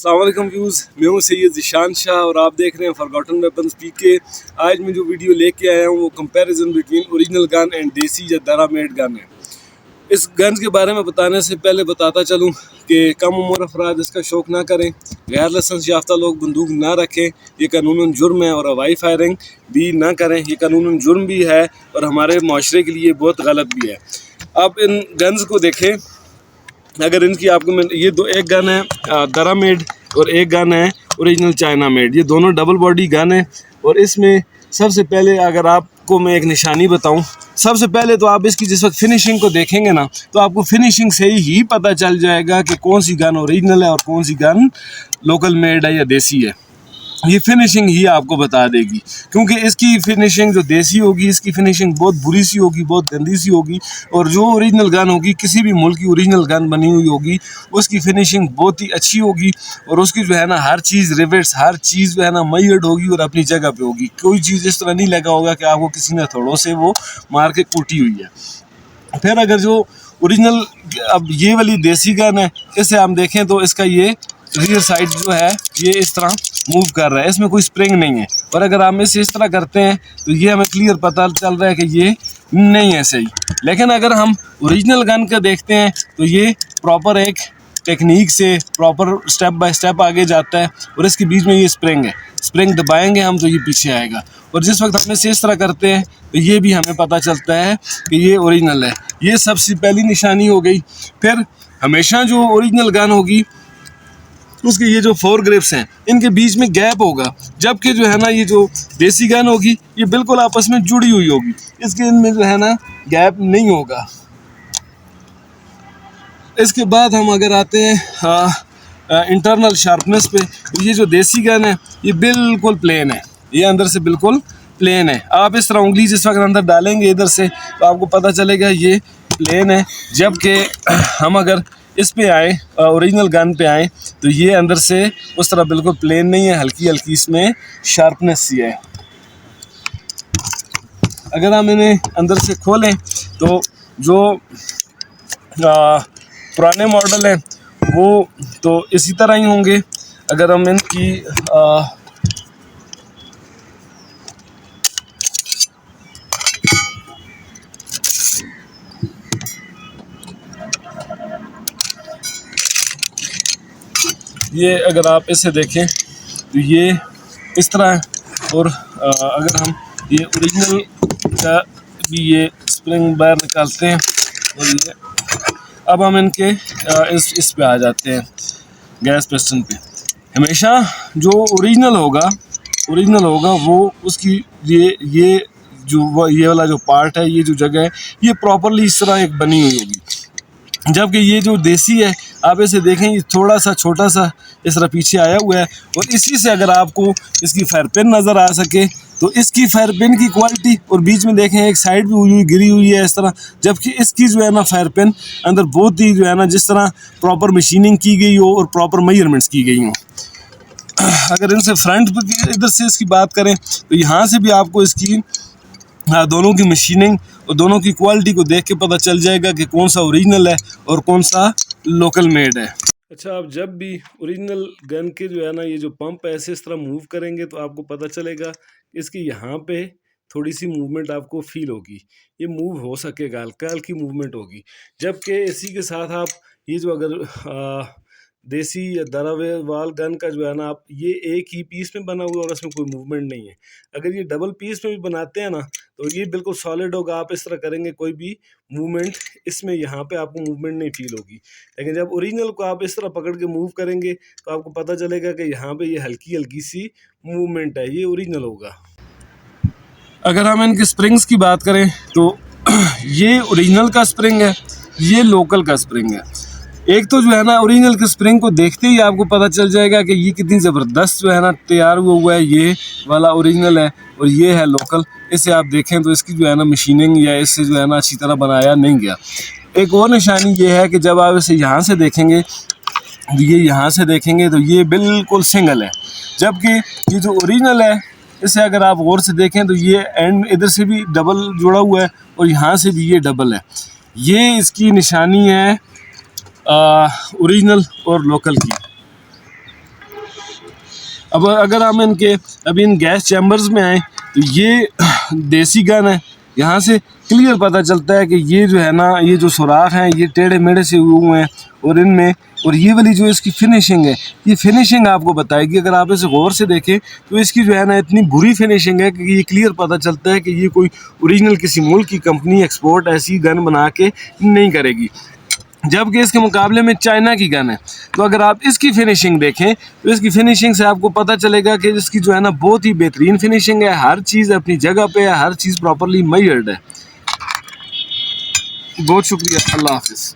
अस्सलाम वालेकुम व्यूज़, मैं हूँ सैयद ज़ीशान शाह और आप देख रहे हैं फॉरगॉटन वेपन्स पीके। आज मैं जो वीडियो लेके आया हूँ वो comparison between original gun and देसी या दरा मेड गन है। इस गन के बारे में बताने से पहले बताता चलूँ कि कम उम्र अफराद इसका शौक़ ना करें, गैर लाइसेंस याफ्ता लोग बंदूक ना रखें, ये कानूनन जुर्म है। और हवाई फायरिंग भी ना करें, ये कानूनन जुर्म भी है और हमारे माशरे के लिए बहुत गलत भी है। आप इन गन्स को देखें, अगर इनकी आपको ये दो, एक गन है दरा मेड और एक गन है ओरिजिनल चाइना मेड। ये दोनों डबल बॉडी गन है और इसमें सबसे पहले अगर आपको मैं एक निशानी बताऊं, सबसे पहले तो आप इसकी जिस वक्त फिनिशिंग को देखेंगे ना, तो आपको फिनिशिंग से ही पता चल जाएगा कि कौन सी गन ओरिजिनल है और कौन सी गन लोकल मेड है या देसी है। ये फिनिशिंग ही आपको बता देगी, क्योंकि इसकी फिनिशिंग जो देसी होगी इसकी फिनिशिंग बहुत बुरी सी होगी, बहुत गंदी सी होगी। और जो ओरिजिनल गन होगी, किसी भी मुल्क की ओरिजिनल गन बनी हुई होगी, उसकी फिनिशिंग बहुत ही अच्छी होगी और उसकी जो है ना हर चीज़ रिवेट्स, हर चीज़ जो है ना मयर्ड होगी और अपनी जगह पे होगी। कोई चीज़ इस तरह नहीं लगा होगा कि आपको किसी ने थोड़ों से वो मार के कूटी हुई है। फिर अगर जो ओरिजिनल अब ये वाली देसी गन है, इसे हम देखें तो इसका ये रियर साइड जो है ये इस तरह मूव कर रहा है, इसमें कोई स्प्रिंग नहीं है। और अगर हम इसे इस तरह करते हैं तो ये हमें क्लियर पता चल रहा है कि ये नहीं है सही। लेकिन अगर हम ओरिजिनल गन का देखते हैं तो ये प्रॉपर एक टेक्निक से प्रॉपर स्टेप बाय स्टेप आगे जाता है और इसके बीच में ये स्प्रिंग है, स्प्रिंग दबाएंगे हम तो ये पीछे आएगा। और जिस वक्त हम इसे इस तरह करते हैं तो ये भी हमें पता चलता है कि ये ओरिजिनल है। ये सबसे पहली निशानी हो गई। फिर हमेशा जो ओरिजिनल गन होगी उसके ये जो फोर ग्रिप्स हैं इनके बीच में गैप होगा, जबकि जो है ना ये जो देसी गन होगी ये बिल्कुल आपस में जुड़ी हुई होगी, इसके इनमें जो है ना गैप नहीं होगा। इसके बाद हम अगर आते हैं इंटरनल शार्पनेस पे, तो ये जो देसी गन है ये बिल्कुल प्लेन है, ये अंदर से बिल्कुल प्लेन है। आप इस तरह उंगली जिस वक्त अंदर डालेंगे इधर से तो आपको पता चलेगा ये प्लेन है। जबकि हम अगर इस पे आए, ओरिजिनल गन पे आए, तो ये अंदर से उस तरह बिल्कुल प्लेन नहीं है, हल्की हल्की इसमें शार्पनेस सी है। अगर हम इन्हें अंदर से खोलें तो जो पुराने मॉडल हैं वो तो इसी तरह ही होंगे। अगर हम इनकी ये अगर आप इसे देखें तो ये इस तरह है। और अगर हम ये ओरिजिनल का भी ये स्प्रिंग बार निकालते हैं और ये अब हम इनके इस पे आ जाते हैं गैस पिस्टन पे। हमेशा जो ओरिजिनल होगा वो उसकी ये जो ये वाला जो पार्ट है, ये जो जगह है, ये प्रॉपरली इस तरह एक बनी हुई होगी। जबकि ये जो देसी है आप इसे देखें, ये थोड़ा सा छोटा सा इस तरह पीछे आया हुआ है। और इसी से अगर आपको इसकी फायर पिन नज़र आ सके तो इसकी फायर पिन की क्वालिटी, और बीच में देखें एक साइड भी हुई गिरी हुई है इस तरह, जबकि इसकी जो है ना फायर पिन अंदर बहुत ही जो है ना जिस तरह प्रॉपर मशीनिंग की गई हो और प्रॉपर मेजरमेंट्स की गई हों। अगर इनसे फ्रंट इधर से इसकी बात करें तो यहाँ से भी आपको इसकी दोनों की मशीनिंग और दोनों की क्वालिटी को देख के पता चल जाएगा कि कौन सा ओरिजिनल है और कौन सा लोकल मेड है। अच्छा, आप जब भी ओरिजिनल गन के जो है ना ये जो पंप ऐसे इस तरह मूव करेंगे तो आपको पता चलेगा इसकी यहाँ पे थोड़ी सी मूवमेंट आपको फील होगी, ये मूव हो सकेगा, हल्का हल्की मूवमेंट होगी। जबकि इसी के साथ आप ये जो अगर देसी या दरावाल गन का जो है ना आप ये एक ही पीस में बना हुआ और उसमें कोई मूवमेंट नहीं है। अगर ये डबल पीस में भी बनाते हैं ना तो ये बिल्कुल सॉलिड होगा, आप इस तरह करेंगे कोई भी मूवमेंट इसमें यहाँ पे आपको मूवमेंट नहीं फील होगी। लेकिन जब ओरिजिनल को आप इस तरह पकड़ के मूव करेंगे तो आपको पता चलेगा कि यहाँ पे ये हल्की हल्की सी मूवमेंट है, ये ओरिजिनल होगा। अगर हम इनके स्प्रिंग्स की बात करें तो ये ओरिजिनल का स्प्रिंग है, ये लोकल का स्प्रिंग है। एक तो जो है ना ओरिजिनल के स्प्रिंग को देखते ही आपको पता चल जाएगा कि ये कितनी ज़बरदस्त जो है ना तैयार हुआ है, ये वाला ओरिजिनल है और ये है लोकल। इसे आप देखें तो इसकी जो है ना मशीनिंग या इससे जो है ना अच्छी तरह बनाया नहीं गया। एक और निशानी ये है कि जब आप इसे यहाँ से देखेंगे, ये यहाँ से देखेंगे तो ये बिल्कुल सिंगल है, जबकि ये जो ओरिजिनल है इसे अगर आप गौर से देखें तो ये एंड इधर से भी डबल जुड़ा हुआ है और यहाँ से भी ये डबल है। ये इसकी निशानी है ओरिजिनल और लोकल की। अब अगर हम इनके अभी इन गैस चैम्बर्स में आए तो ये देसी गन है, यहाँ से क्लियर पता चलता है कि ये जो है ना, ये जो सुराख हैं ये टेढ़े मेढ़े से हुए हैं, और इनमें और ये वाली जो इसकी फिनिशिंग है, ये फिनिशिंग आपको बताएगी। अगर आप इसे गौर से देखें तो इसकी जो है ना इतनी बुरी फिनिशिंग है कि ये क्लियर पता चलता है कि ये कोई ओरिजिनल किसी मुल्क की कंपनी एक्सपोर्ट ऐसी गन बना के नहीं करेगी, जबकि इसके मुकाबले में चाइना की गन है। तो अगर आप इसकी फिनिशिंग देखें तो इसकी फिनिशिंग से आपको पता चलेगा कि इसकी जो है ना बहुत ही बेहतरीन फिनिशिंग है, हर चीज़ अपनी जगह पे है, हर चीज़ प्रॉपरली मेजर्ड है। बहुत शुक्रिया, अल्लाह हाफिज़।